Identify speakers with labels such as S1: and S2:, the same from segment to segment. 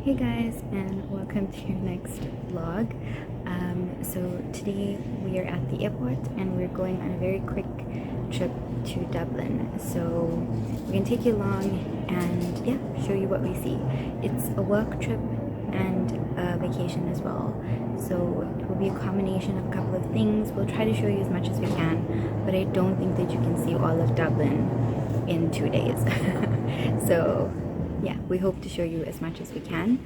S1: Hey guys, and welcome to your next vlog. So today we are at the airport and we're going on a very quick trip to Dublin. So we're gonna take you along and yeah, show you what we see. It's a work trip and a vacation as well. So it will be a combination of a couple of things. We'll try to show you as much as we can, but I don't think that you can see all of Dublin in 2 days. So yeah, we hope to show you as much as we can.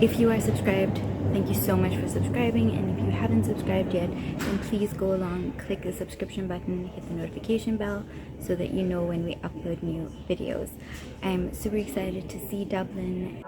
S1: If you are subscribed, thank you so much for subscribing, and if you haven't subscribed yet, then please go along, click the subscription button, hit the notification bell so that you know when we upload new videos. I'm super excited to see Dublin.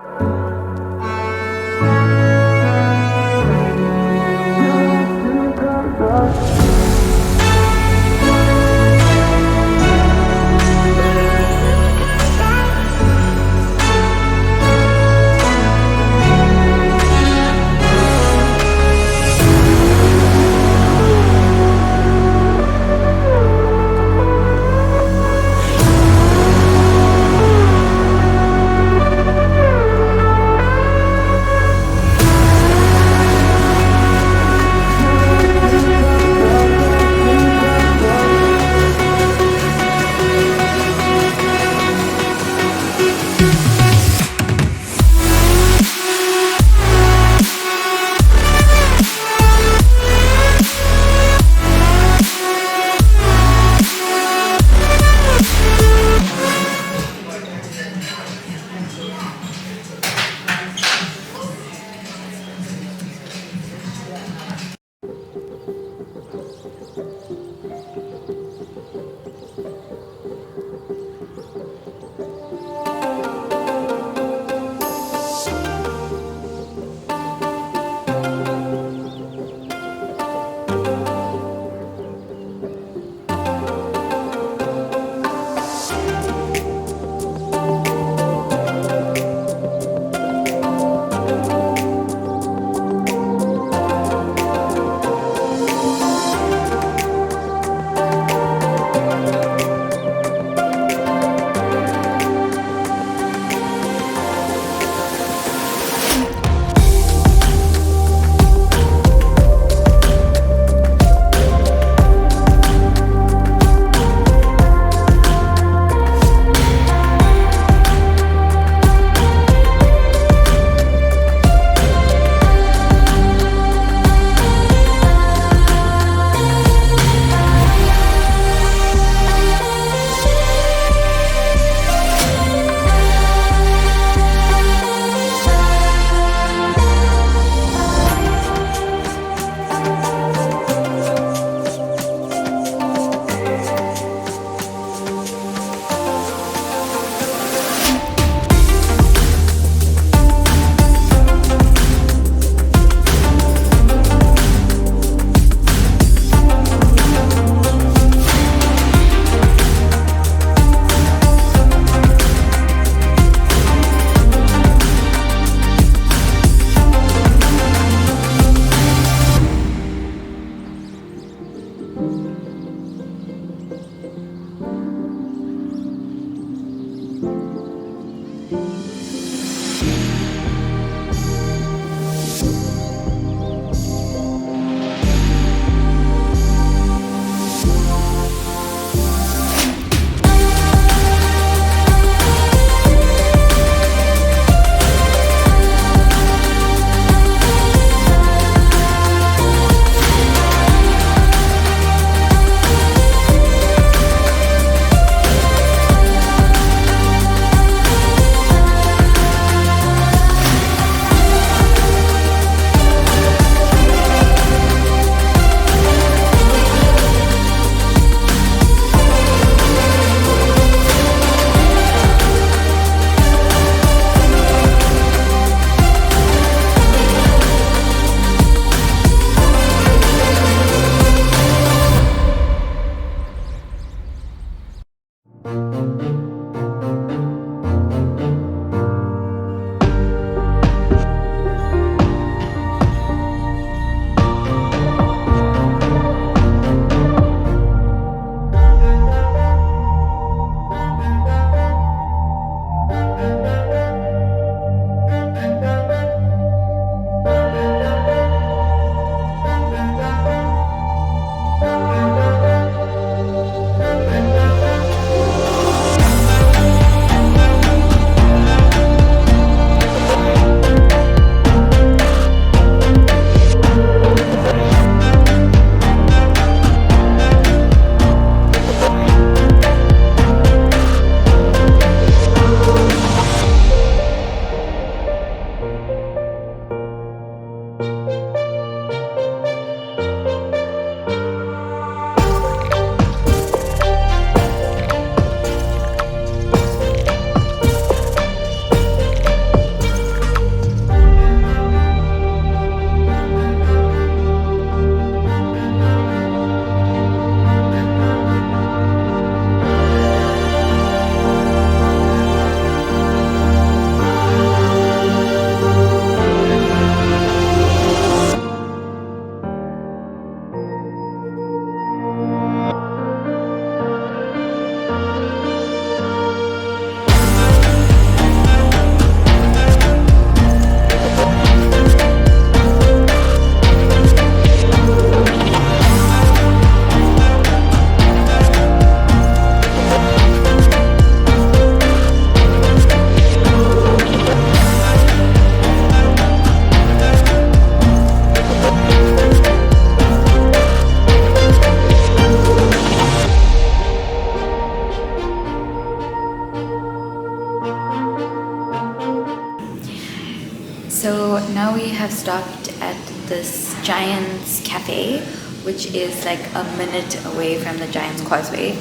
S1: stopped at this Giant's Cafe, which is like a minute away from the Giant's Causeway,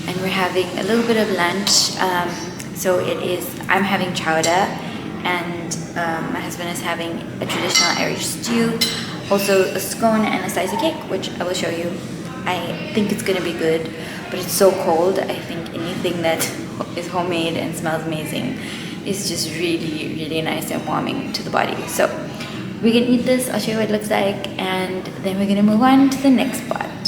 S1: and we're having a little bit of lunch. So I'm having chowder, and my husband is having a traditional Irish stew, also a scone and a slice of cake, which I will show you. I think it's gonna be good, but it's so cold. I think anything that is homemade and smells amazing is just really, really nice and warming to the body. So we're gonna eat this, I'll show you what it looks like, and then we're gonna move on to the next part.